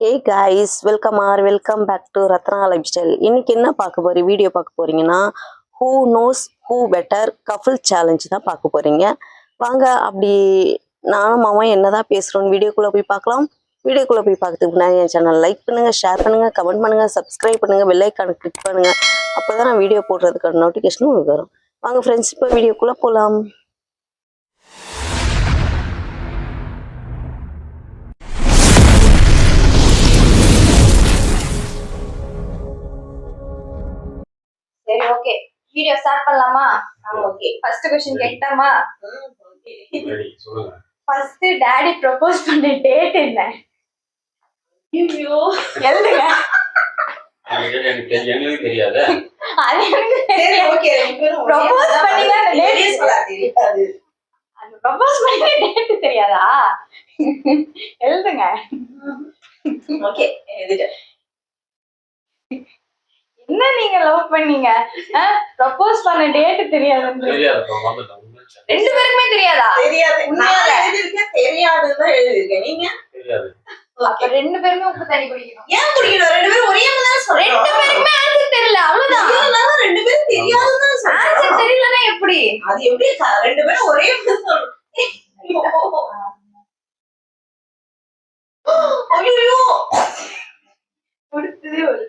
Hey guys, welcome back to Ratna lifestyle. இன்னைக்கு என்ன video பார்க்க போறீங்கன்னா, who knows who better couple challenge தான் பார்க்க போறீங்க. வாங்க, அப்படி நானும் மாமா என்னதான் பேசுறோம் வீடியோக்குள்ள போய் பார்க்கலாம். வீடியோக்குள்ள போய் பார்க்கறதுக்கு முன்னாடி என் சேனல் லைக் பண்ணுங்க, ஷேர் பண்ணுங்க, கமெண்ட் பண்ணுங்க, சப்ஸ்கிரைப் பண்ணுங்க, பெல் ஐக்கானை கிளிக் பண்ணுங்க. அப்பதான் நான் வீடியோ போடுறதுக்கான நோட்டிஃபிகேஷனும் உங்களுக்கு வரும். வாங்க ஃப்ரெண்ட்ஸ், இப்போ வீடியோக்குள்ள போலாம். சரி, ஓகே. வீடியோ ஸ்டார்ட் பண்ணலாமா? ஓகே. ஃபர்ஸ்ட் क्वेश्चन கேட்கலாமா? ரெடி, சொல்லுங்க. ஃபர்ஸ்ட் டாடி ப்ரோபோஸ் பண்ண டேட் என்ன? ஐயோ, எழுதுங்க. எனக்கு தெரியாது. அது எனக்கு தெரியும். ஓகே, ப்ரோபோஸ் பண்ணீங்க அந்த டேட் தெரியாது. அந்த ப்ரோபோஸ் பண்ண டேட் தெரியாதா? எழுதுங்க. ஓகே, எழுதிட்டேன். என்ன நீங்க லவ் பண்ணீங்க? ப்ரோபோஸ் பண்ண டேட் தெரியாதுன்னு ரெண்டு பேருக்குமே தெரியாதா? தெரியாது. நான் எழுதிருக்கேன், தெரியாதுன்னு எழுதிருக்கேன். நீங்க தெரியாது. அப்ப ரெண்டு பேருமே உப்பு தண்ணி குடிக்கணும். ஏன் குடிக்கணும்? ரெண்டு பேரும் ஒரே மாதிரி தான் சொல்றோம். ரெண்டு பேருக்குமே ஆன்சர் தெரியல, அவ்வளவுதான். தெரியலனா ரெண்டு பேரும் தெரியாதுன்னு சொல்றோம். ஆன்சர் தெரியலனா எப்படி? அது எப்படி ரெண்டு பேரும் ஒரே மாதிரி சொல்றோம்? ஐயோ, கொடுத்ததே ஒரு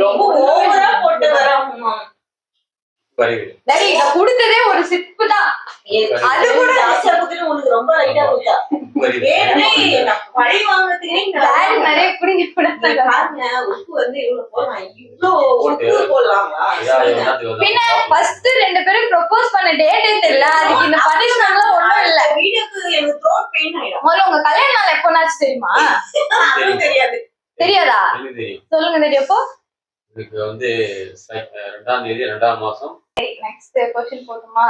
ரொம்ப ஓவரா போட்டு வராமா. டாடி, நான் கொடுத்ததே ஒரு சிப்பு தான். அது கூட ஆசையா கொடுத்து உங்களுக்கு ரொம்ப லைட்டா கொடுத்தா. பழி வாங்குறதுக்கு டாடி நிறைய குடிங்க கூடாது. பாருங்க, உப்பு வந்து இவ்வளவு போடலாம், இவ்வளவு உப்பு போடலாமா? பின்ன ஃபர்ஸ்ட் ரெண்டு பேரும் ப்ரோபோஸ் பண்ண டேட்டே தெரியல, அதுக்கு இந்த பனிஷ்மென்ட்லாம் ஒண்ணும் இல்ல. வீடியோக்கு எனக்கு த்ரோட் பெயின் ஆயிடும். முதல்ல உங்க கல்யாண நாள் எப்போனாச்சு தெரியுமா? அதுவும் தெரியாது. தெரியாதா? சொல்லுங்க தெரியும். அப்போ இதுக்கு வந்து 2ஆம் தேதி 2ஆம் மாசம். நெக்ஸ்ட் क्वेश्चन போடுமா?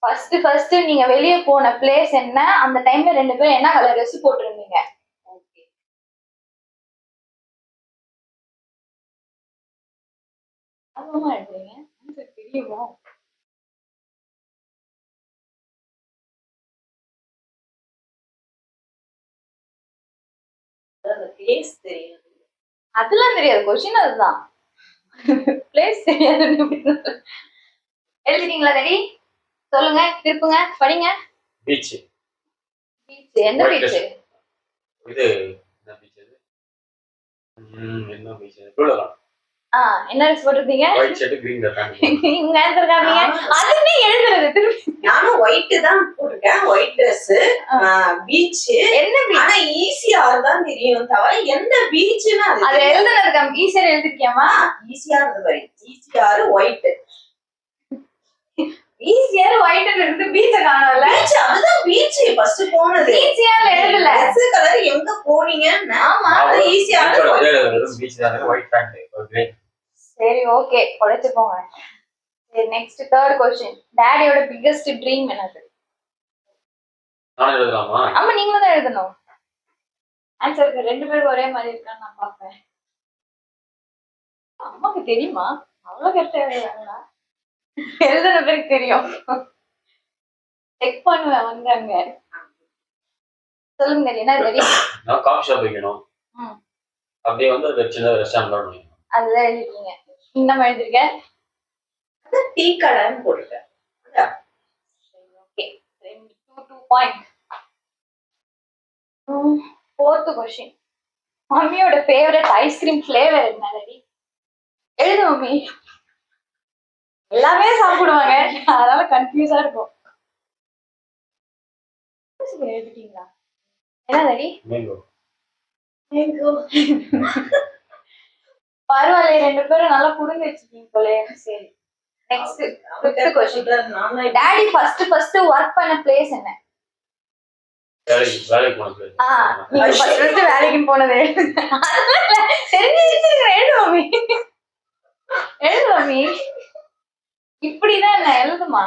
ஃபர்ஸ்ட் நீங்க வெளிய போன பிளேஸ் என்ன? அந்த டைம்ல ரெண்டு பேரும் என்ன கலர் Dress போட்டுருந்தீங்க? ஓகே, ஆமாமா எழுதுறீங்க. ஆன்சர் தெரியுமா? அந்த பிளேஸ் தெரியாது. அதெல்லாம் தெரியாது. क्वेश्चन அதுதான். பிளேஸ் தெரியாது. எழுதிட்டீங்களா ரெடி? சொல்லுங்க, திருப்புங்க, படிங்க. பீச். பீச். எந்த பீச்? இது என்ன பீச் இது? என்ன பீச்? புரியல. என்ன ட்ரெஸ் போட்டுருந்தீங்க? White shirt, green pant. இங்க ஆன்சர் காமிங்க. அதுனே எழுதுறது திருப்பி. நானும் ஒயிட் தான் போட்டுட்டேன், ஒயிட் Dress. பீச். என்ன பீச்? ஆனா ஈஸியார் தான் தெரியும் தவிர எந்த பீச்னா அது எழுதுறது கம். ஈஸியார் எழுதிருக்கியாமா? ஈஸியார் இந்த மாதிரி. ஈஸியார் ஒயிட். ஈஸியார் ஒயிட்ல இருந்து பீச்ச காணல. பீச், அதுதான் பீச் ஃபர்ஸ்ட் போனது. ஈஸியார் எழுதல. Dress கலர் எங்க போனீங்க? ஆமா, ஈஸியார் பீச் தான், ஒயிட் பேண்ட், கிரே. சரி, ஓகே, படிச்சு போங்க. சரி, நெக்ஸ்ட் தேர்ட் क्वेश्चन. டாடியோட பிக்கெஸ்ட் ட்ரீம் என்னது? நான் எழுதலாமா? ஆமா, நீங்க தான் எழுதணும். ஆன்சருக்கு ரெண்டு பேரும் ஒரே மாதிரி இருக்கான்னு நான் பாப்பேன். அம்மாக்கு தெரியுமா? அவ்வளவு கரெக்டா எழுதுறாங்களா? எழுதுன பேருக்கு தெரியும். செக் பண்ணுவேன் வந்தாங்க. சொல்லுங்க, என்ன தெரியும்? நான் காஃபி ஷாப் வைக்கணும். அப்படியே வந்து ஒரு சின்ன ரெஸ்டாரண்ட் பண்ணணும். அதுதான் எழுதிருக்கீங்க. இன்னும் எழுதிருக்கேன். டீ கடைன்னு போட்டுட்டேன். Okay, 2 point. Fourth question. மம்மியோட ஃபேவரட் ஐஸ்கிரீம் ஃப்ளேவர் என்ன? ரெடி? எழுது மம்மி. எல்லாமே சாப்பிடுவாங்க, அதனால கன்ஃபியூஸா இருக்கும். எழுதிட்டீங்களா? என்ன ரெடி? மேங்கோ. மேங்கோ. பரவாயில்ல, ரெண்டு பேரும் நல்லா புரிஞ்சு வச்சிருக்கீங்க போல. சரி, next 5th question. Daddy first work பண்ண பிளேஸ் என்ன? வேலைக்கு போன பிளேஸ். நீங்க ஃபர்ஸ்ட் வேலைக்கு போனது தெரிஞ்சிருச்சு. எழுது மம்மி, எழுது மம்மி. இப்படிதான் என்ன எழுதுமா?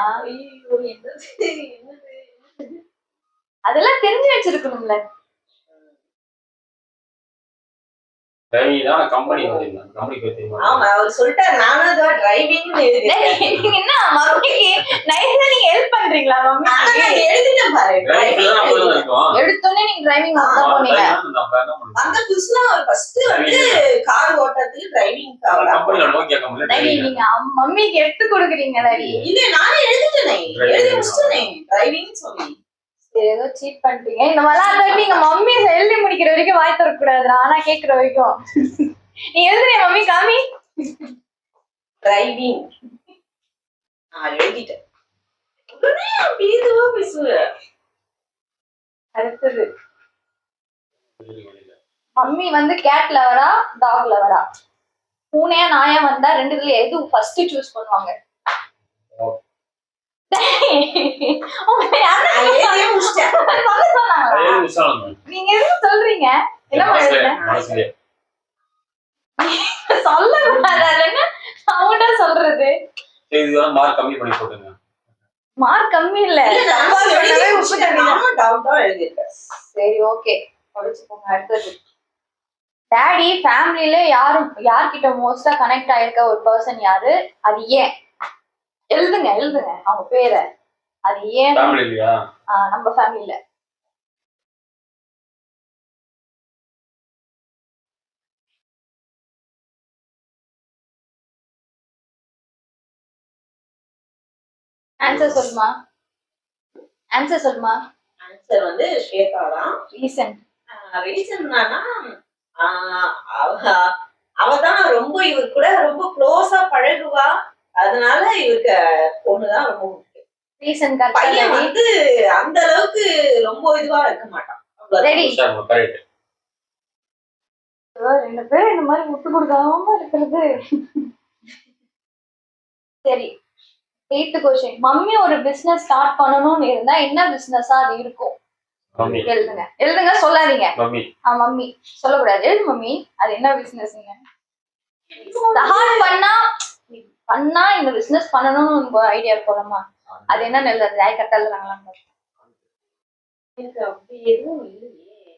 அதெல்லாம் தெரிஞ்சு வச்சிருக்கணும்ல. டிரைவிங் தான் கம்பெனி வச்சிருந்தேன். கம்பெனிக்கு வச்சிருந்தேன். ஆமா அவர் சொல்லிட்டாரு, நானும் அதுவா டிரைவிங்னு எழுதிட்டேன். நீங்க என்ன மம்மிக்கு நைஸா நீங்க ஹெல்ப் பண்றீங்களா மம்மி? ஆனா நான் எழுதிட்டேன் பாரு, டிரைவிங் தான் டிரைவிங். இருக்கும். எடுத்தோடனே நீங்க டிரைவிங் தான் போனீங்க. நம்ம என்ன பண்ணுவோம்? அந்த புதுசுல அவர் ஃபர்ஸ்ட் வந்து கார் ஓட்டுறதுக்கு டிரைவிங் காவலா. கம்பெனில நோக்கியா கம்பெனில டாடி நீங்க மம்மிக்கு எடுத்து கொடுக்குறீங்க டாடி. இல்ல நானே எழுதிட்டேனே, எழுதி முடிச்சிட்டேனே டிரைவிங் சொல்லி. சரி ஏதோ சீட் பண்ணிட்டீங்க. இந்த மாதிரிலாம் நீங்க மம்மி எழுதி முடிக்கிற வரைக்கும் வாய் தரக் கூடாது. ஆனா கேக்குற வரைக்கும் நீங்க எழுதுறீங்க மம்மி காமி. டிரைவிங் நான் எழுதிட்டேன். உடனே அப்படியேவா பேசுவ. அடுத்தது மம்மி வந்து கேட் லவரா டாக் லவரா? பூனையா நாயா வந்தா ரெண்டுல எது ஃபர்ஸ்ட் சூஸ் பண்ணுவாங்க? நான் எழுதியே முடிச்சிட்டேன். நீங்க எதுவும் சொல்றீங்க? என்ன மனசுலயே சொல்ல என்ன சவுண்டா சொல்றது? இதுதான் மார்க் கம்மி பண்ணி போட்டுங்க. மார்க் கம்மி இல்ல. தப்பா சொல்லவே உப்பு தண்ணி தான் டவுட்டா எழுதிட்டேன். சரி ஓகே படிச்சுக்கோங்க. அடுத்தது டாடி ஃபேமிலில யார்கிட்ட மோஸ்டா கனெக்ட் ஆயிருக்க ஒரு பர்சன் யாரு? அது ஏன்? எழுதுங்க அவங்க பேரை. அது ஏன்? ஃபேமிலி இல்லையா? நம்ம ஃபேமிலில. ஆன்சர் சொல்லுமா? ஆன்சர் வந்து ஸ்வேதா தான். ரீசன் ரீசன் என்னன்னா அவதான் ரொம்ப இவர் கூட ரொம்ப க்ளோஸா பழகுவா. அதனால இவருக்கு பொண்ணுதான் ரொம்ப முக்கியம். ரீசன் பையன் வந்து அந்த அளவுக்கு ரொம்ப இதுவா இருக்க மாட்டான். ரெடி. கரெக்ட். ரெண்டு பேரும் இந்த மாதிரி விட்டு கொடுக்காம இருக்கிறது. சரி 8th கொஸ்டின். மம்மி ஒரு பிசினஸ் ஸ்டார்ட் பண்ணணும்னு இருந்தா என்ன பிசினஸா அது இருக்கும்? மம்மி எழுதுங்க சொல்லாதீங்க. மம்மி மம்மி சொல்லக்கூடாது. எழுது மம்மி. அது என்ன பிசினஸ்ங்க? ஸ்டார்ட் பண்ணா இந்த பிசினஸ் பண்ணணும்னு உங்க ஐடியா இருக்கலாமா? அது என்ன எழுதுறது? ஐ கரெக்டா எழுதுறாங்களா? எனக்கு அப்படி எதுவும் இல்லையே.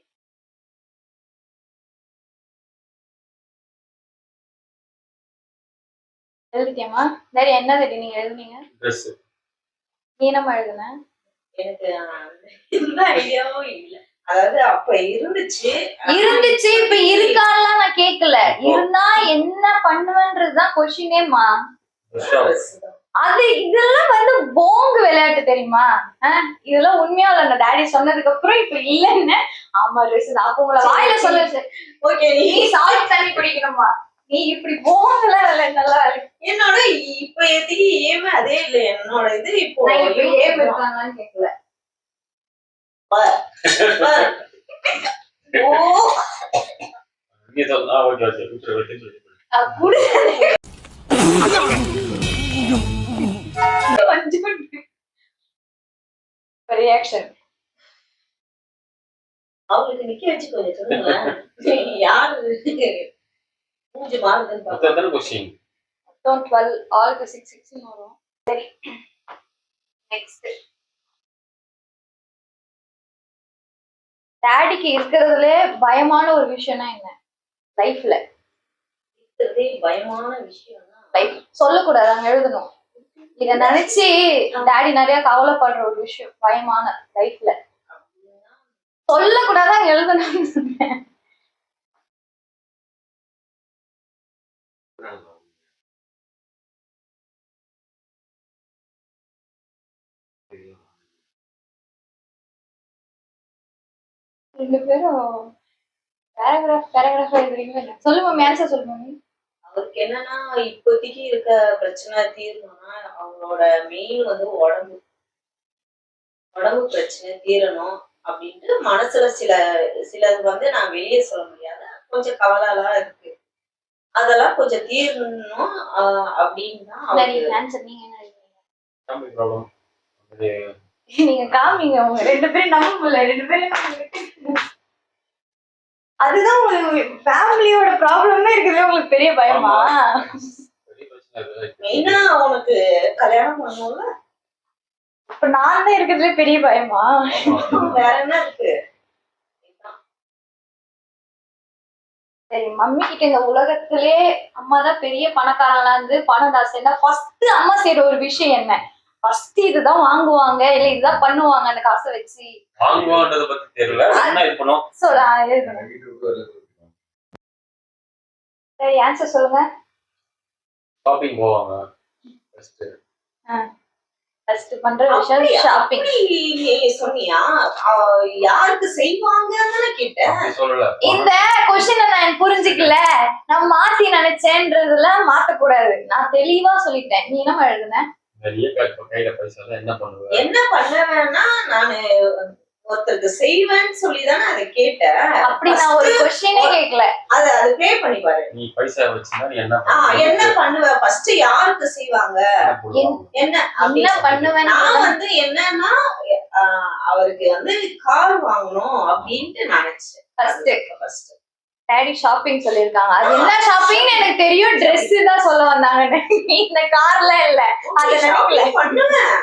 எழுதிட்டியாமா? சரி என்ன சரி நீங்க எழுதுனீங்க? ட்ரெஸ். நீ என்னமா எழுதுன? எனக்கு எந்த ஐடியாவும் இல்ல. அதாவது அப்ப இருந்துச்சு இப்ப இருக்கான்லாம் நான் கேக்கல. இருந்தா என்ன பண்ணுவேன்றதுதான் கொஸ்டினேமா. அது இதெல்லாம் வந்து போங்கு விளையாட்டு தெரியுமா? இதெல்லாம் உண்மையா இல்ல. டாடி சொன்னதுக்கு அப்புறம் இப்ப இல்லன்னு. ஆமா ட்ரெஸ் தான். அப்ப உங்களை வாயில சொல்ல. ஓகே நீ சால்ட் தண்ணி குடிக்கணுமா? நீ இப்படி போங்கலாம் இல்ல. நல்லா என்னோட இப்ப எதுக்கு ஏமே அதே இல்ல. என்னோட இது இப்போ ஏம் இருக்காங்களான்னு கேட்கல. ஓ நீ சொன்னா ஓகே ஓகே ரியாக்ஷன் அவங்களுக்கு நிக்க வச்சு கொஞ்சம் சொல்லுங்க. யாரு மூஞ்சி மாறுதுன்னு பாருங்க. அதான் கொஸ்டின். 12 ஆல் 6 வரும். சரி நெக்ஸ்ட். டாடிக்கு இருக்கிறதுல பயமான ஒரு விஷயம்னா என்ன லைஃப்ல? பயமான விஷயம் லைஃப் சொல்லக்கூடாது, அங்க எழுதணும். இத நினைச்சு டாடி நிறைய கவலைப்படுற ஒரு விஷயம் பயமான லைஃப்ல சொல்லக்கூடாது, அங்க எழுதணும்னு சொன்னேன். ரெண்டு பேரும் பேராகிராஃப் எழுதுறீங்களா? சொல்லுங்க ஆன்சர் சொல்லுங்க. அவருக்கு என்னன்னா இப்போதைக்கு இருக்க பிரச்சனை தீரணும்னா அவங்களோட மெயின் வந்து உடம்பு பிரச்சனை தீரணும் அப்படின்ட்டு மனசுல சிலது வந்து நான் வெளியே சொல்ல முடியாத கொஞ்சம் கவலைலாம் இருக்கு. அதெல்லாம் கொஞ்சம் தீரணும் அப்படின்னு தான். நீங்க காமிங்க உங்க ரெண்டு பேரும் நம்ப முடியல. ரெண்டு பேரும் அதுதான் உங்களுக்கு ஃபேமிலியோட ப்ராப்ளமே இருக்குது. உங்களுக்கு பெரிய பயமா? மெயினா உனக்கு கல்யாணம் பண்ணணும்ல, இப்ப நான் தான் இருக்கிறதுல பெரிய பயமா? வேற என்ன இருக்கு? சரி, மம்மி கிட்ட இந்த உலகத்திலே அம்மா தான் பெரிய பணக்காரங்களா இருந்து பணம் தாசைன்னா ஃபர்ஸ்ட் அம்மா செய்யற ஒரு விஷயம் என்ன? ஃபர்ஸ்ட் இதுதான் வாங்குவாங்க இல்ல இதுதான் பண்ணுவாங்க அந்த காசை வச்சு. வாங்குவான்றத பத்தி தெரியல. என்ன இது பண்ணும்? சரி, ஆன்சர் சொல்லுங்க. ஷாப்பிங் போவாங்க. ஃபர்ஸ்ட் பண்ற விஷயம் ஷாப்பிங். நீ சொன்னியா யாருக்கு செய்வாங்கன்னு கேட்டேன். சொல்லல. இந்த क्वेश्चन நான் புரிஞ்சிக்கல. நான் மாத்தி நினைச்சேன்றதுல மாத்த கூடாது. நான் தெளிவா சொல்லிட்டேன். நீ என்ன எழுதுன? நிறைய கையில பைசா என்ன பண்ணுவ? என்ன பண்ணுவேன்னா நானு ஒருத்தருக்கு செய்வேன்னு சொல்லிதானே அதை கேட்டேன். அப்படி நான் ஒரு क्वेश्चनே கேட்கல. அது ப்ளே பண்ணி பாரு. நீ பைசா வச்சுனா நீ என்ன என்ன பண்ணுவ? ஃபர்ஸ்ட் யாருக்கு செய்வாங்க? என்ன பண்ணுவேன்? நான் வந்து என்னன்னா அவருக்கு வந்து கார் வாங்கணும் அப்படின்ட்டு நினைச்சேன். ஃபர்ஸ்ட் டாடி ஷாப்பிங் சொல்லிருக்காங்க. அது என்ன ஷாப்பிங் எனக்கு தெரியும். Dress தான் சொல்ல வந்தாங்க. இந்த கார்ல இல்ல. அத நினைக்கல. பண்ணுவேன்.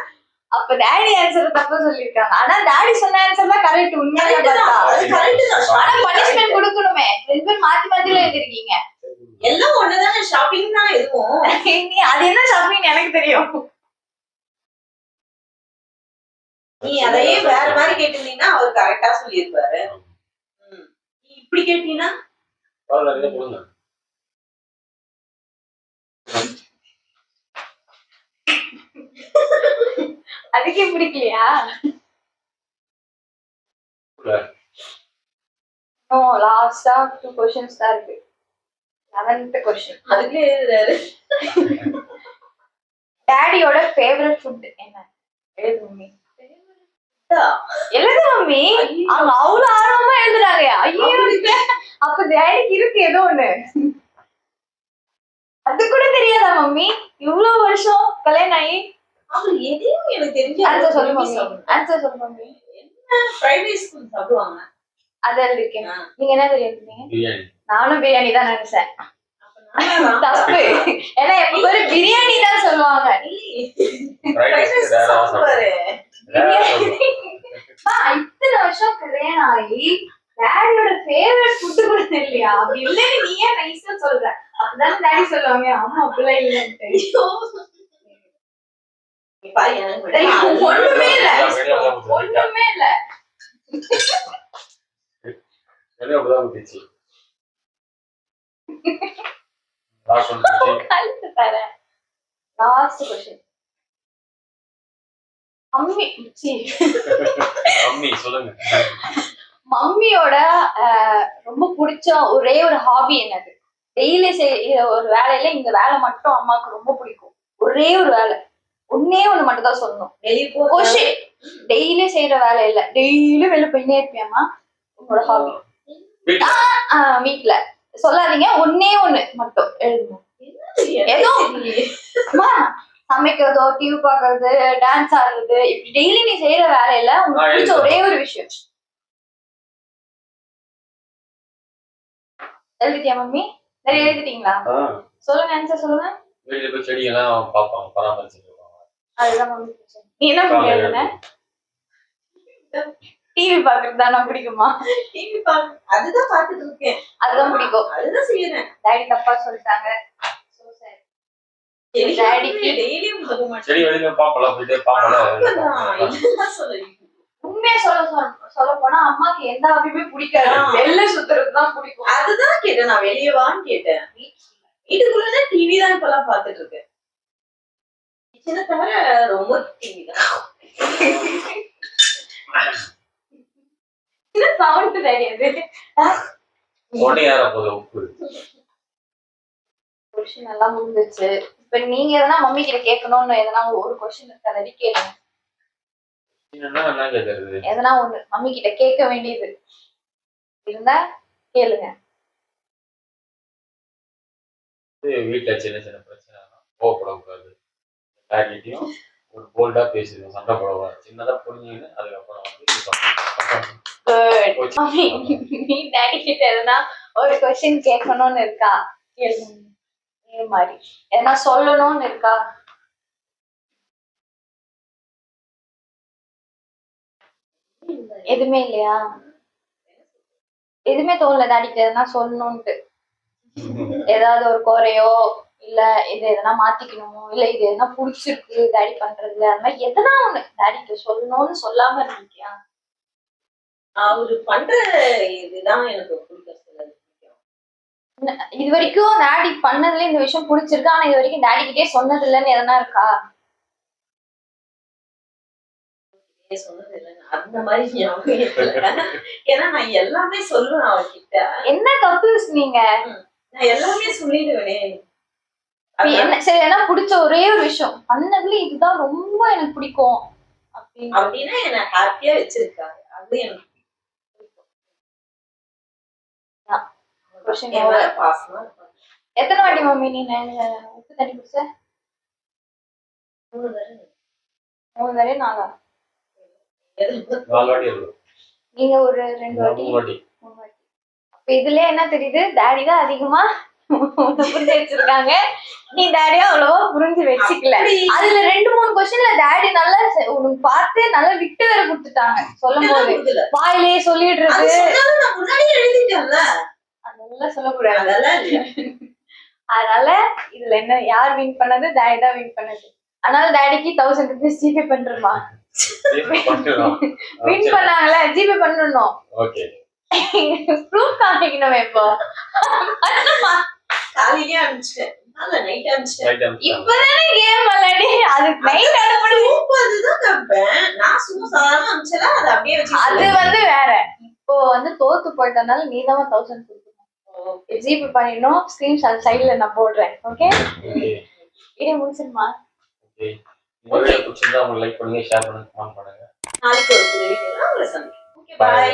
அப்ப டாடி ஆன்சர் தப்பா சொல்லிருக்காங்க. ஆனா டாடி சொன்ன ஆன்சர் தான் கரெக்ட். உண்மையா பார்த்தா அது கரெக்ட் தான். ஆனா பனிஷ்மென்ட் கொடுக்கணுமே. ரெண்டு பேரும் மாத்தி மாத்தில எழுதிருக்கீங்க. எல்லாம் ஒண்ணுதானே. ஷாப்பிங் தான் எதுவும். நீ அது என்ன ஷாப்பிங் எனக்கு தெரியும். நீ அதையே வேற மாதிரி கேட்டிருந்தீங்கன்னா அவர் கரெக்டா சொல்லியிருப்பாரு. நீ இப்படி கேட்டீங்கன்னா அதுக்கே பிடிக்கலையா? நோ, லாஸ்டா 2 क्वेश्चंस தான் இருக்கு. 11th question. அதுக்கு எழுதுறாரு. டாடியோட ஃபேவரட் ஃபுட் என்ன? எழுது மம்மி. எழுது மம்மி. அவங்க அவ்வளவு ஆர்வமா எழுதுறாங்க. ஐயோ, அப்ப டாடிக்கு இருக்கு ஏதோ ஒண்ணு. அது கூட தெரியாதா மம்மி? இவ்வளவு வருஷம் கல்யாணம் ஆகி அவர் எதையும் எனக்கு தெரிஞ்சு ஆன்சர் சொல்லு மம்மி. ஆன்சர் சொல்லு மம்மி. என்ன ஃப்ரைட் ரைஸ் சாப்பிடுவாங்க? அத இருக்கேன். நீங்க என்ன தெரியுங்க? பிரியாணி. நானும் பிரியாணி தான் நினைச்சேன். தப்பு. ஏன்னா எப்ப பிரியாணி தான் சொல்லுவாங்க. இத்தனை வருஷம் கல்யாணம் ஆகி டாடியோட ஃபேவரட் ஃபுட் கூட தெரியலையா? அப்படி இல்லன்னு நீ ஏன் நைஸா சொல்ற? அப்பதான் டாடி சொல்லுவாங்க ஆமா அப்படிலாம் இல்லன்ட்டு. ஒண்ணுமே இல்ல. ஒண்ணுமே இல்ல. Last question. மம்மி சொல்லுங்க. மம்மியோட ரொம்ப பிடிச்ச ஒரே ஒரு ஹாபி என்னது? டெய்லி செய்யற ஒரு வேலையில இந்த வேலை மட்டும் அம்மாவுக்கு ரொம்ப பிடிக்கும். ஒரே ஒரு வேலை, ஒன்னே ஒண்ணு மட்டும் தான் சொல்லணும். டெய்லி செய்யற வேலை இல்ல, டெய்லி வெளில போயிட்டே இருப்பியாமா? உங்களோட ஹாபி வீட்ல சொல்லாதீங்க. ஒன்னே ஒண்ணு மட்டும் எழுதுங்க. ஏதோ சமைக்கிறதோ, டிவி பாக்குறது, டான்ஸ் ஆடுறது, இப்படி டெய்லி நீ செய்யற வேலையில உங்களுக்கு பிடிச்ச ஒரே ஒரு விஷயம். எழுதிட்டியா மம்மி? சரி, எழுதிட்டீங்களா? சொல்லுங்க, ஆன்சர் சொல்லுங்க. வீட்டுல போய் செடியெல்லாம் பார்ப்பாங்க, பராமரிச்சுட்டு இருப்பாங்க. அதுதான் மம்மி. நீ என்ன பண்ணி எழுதுன? டிவி பாக்குறது தானே பிடிக்குமா? டிவி பாக்க அதுதான் பாத்துட்டு இருக்கேன். அதுதான் பிடிக்கும். அதுதான் செய்யறேன். டாடி தப்பா சொல்லிட்டாங்க. செடி வெளியில பாப்பல போயிட்டு பாப்பல. உண்மையா சொல்ல போனா அம்மாக்கு எந்த ஹாபியுமே பிடிக்காது. வெளில சுத்துறதுதான் பிடிக்கும். அதுதான் கேட்டேன். நான் வெளியே வான்னு கேட்டேன். வீட்டுக்குள்ள டிவி தான் இப்பெல்லாம் பாத்துட்டு இருக்கேன். கிச்சனை தவிர ரொம்ப டிவி தான். என்ன சவுண்ட் தெரியாது? உப்பு கொஸ்டின் எல்லாம் முடிஞ்சிச்சு. இப்ப நீங்க எதனா மம்மி கிட்ட கேட்கணும்னு எதனா ஒரு கொஸ்டின் இருக்கா? ரெடி கேளுங்க. எதனா ஒண்ணு மம்மி கிட்ட கேட்க வேண்டியது இருந்தா கேளுங்க. வீட்டுல சின்ன சின்ன பிரச்சனை கோவப்படக்கூடாது. டாடிட்டையும் ஒரு போல்டா பேசுது, சண்டை போடக்கூடாது. சின்னதா புரிஞ்சுக்கிட்டு அதுக்கப்புறம் நீ டாடி கிட்ட எதனா ஒரு கொஸ்டின் கேட்கணும்னு இருக்கா? கேளுங்க. இதே மாதிரி எதனா சொல்லணும்னு இருக்கா? எதுவுமே இல்லையா? எதுவுமே தோணல டாடிக்கு எதனா சொல்லணும்ட்டு? ஏதாவது ஒரு குறையோ இல்ல இது எதனா மாத்திக்கணுமோ இல்ல இது எதனா புடிச்சிருக்கு டாடி பண்றதுல அந்த மாதிரி எதனா ஒண்ணு டாடிக்கு சொல்லணும்னு சொல்லாம இருந்திருக்கியா? அவரு பண்ற இதுதான் எனக்கு பிடிக்கும். இது வரைக்கும் டாடி பண்ணதுல இந்த விஷயம் பிடிச்சிருக்கு ஆனா இது வரைக்கும் டாடி கிட்டே சொன்னது இல்லைன்னு எதனா இருக்கா? சொன்னது இல்லைன்னு அந்த மாதிரி ஞாபகம் இல்ல. ஏன்னா நான் எல்லாமே சொல்லுவேன் அவர்கிட்ட. என்ன கப்பிள்ஸ் நீங்க? நான் எல்லாமே சொல்லிடுவேனே. என்ன சரி என்ன பிடிச்ச ஒரே ஒரு விஷயம் பண்ணதுல இதுதான் ரொம்ப எனக்கு பிடிக்கும் அப்படின்னா என்ன ஹாப்பியா வச்சிருக்காங்க, அது எனக்கு பாசமா. எத்தனை வாட்டி மம்மி நீ உப்பு தண்ணி குடிச்ச? 3 தடவை 4 வாட்டி இருக்கும். நீங்க ஒரு 2 வாட்டி 3 வாட்டி. அப்ப இதுல என்ன தெரியுது, டாடி தான் அதிகமா புரிஞ்சு வச்சிருக்காங்க, நீ டாடியா அவ்வளவா புரிஞ்சு வச்சுக்கல. அதுல 2-3 கொஸ்டின்ல டாடி நல்லா உனக்கு பார்த்து நல்லா விட்டு வேற கொடுத்துட்டாங்க. சொல்லும் போது வாயிலேயே சொல்லிடுறது முன்னாடியே எழுதிட்டேன்ல, அதெல்லாம் சொல்லக்கூடாது. அதனால இதுல என்ன யார் வின் பண்ணது? டாடி தான் வின் பண்ணது. அதனால டாடிக்கு 1000 rupees ஜிபே பண்றமா? வின் பண்ணாங்கல்ல, ஜிபே பண்ணணும். ஓகே, ப்ரூஃப் காமிக்கணும். இப்போ காலையிலே அனுப்பிச்சிட்டேன், நைட் அனுப்பிச்சிட்டேன். இப்பதானே கேம் விளையாடி அதுக்கு நைட் அனுப்பணும். அதுதான் காப்பேன் நான், சும்மா சாதாரண அனுப்பிச்சல, அது அப்படியே வச்சு. அது வேற. இப்போ தோத்து போயிட்டனால நீ தான் 1000 கொடுக்கணும். ஜிபே பண்ணிடணும். ஸ்கிரீன்ஷாட் சைடுல நான் போடுறேன். ஓகே, வீடியோ முடிச்சிருமா? இந்த வீடியோ பிடிச்சிருந்தா உங்களுக்கு லைக் பண்ணுங்க, ஷேர் பண்ணுங்க, கமெண்ட் பண்ணுங்க. நாளைக்கு ஒரு புது வீடியோல உங்களை சந்திக்கிறேன். Okay, by.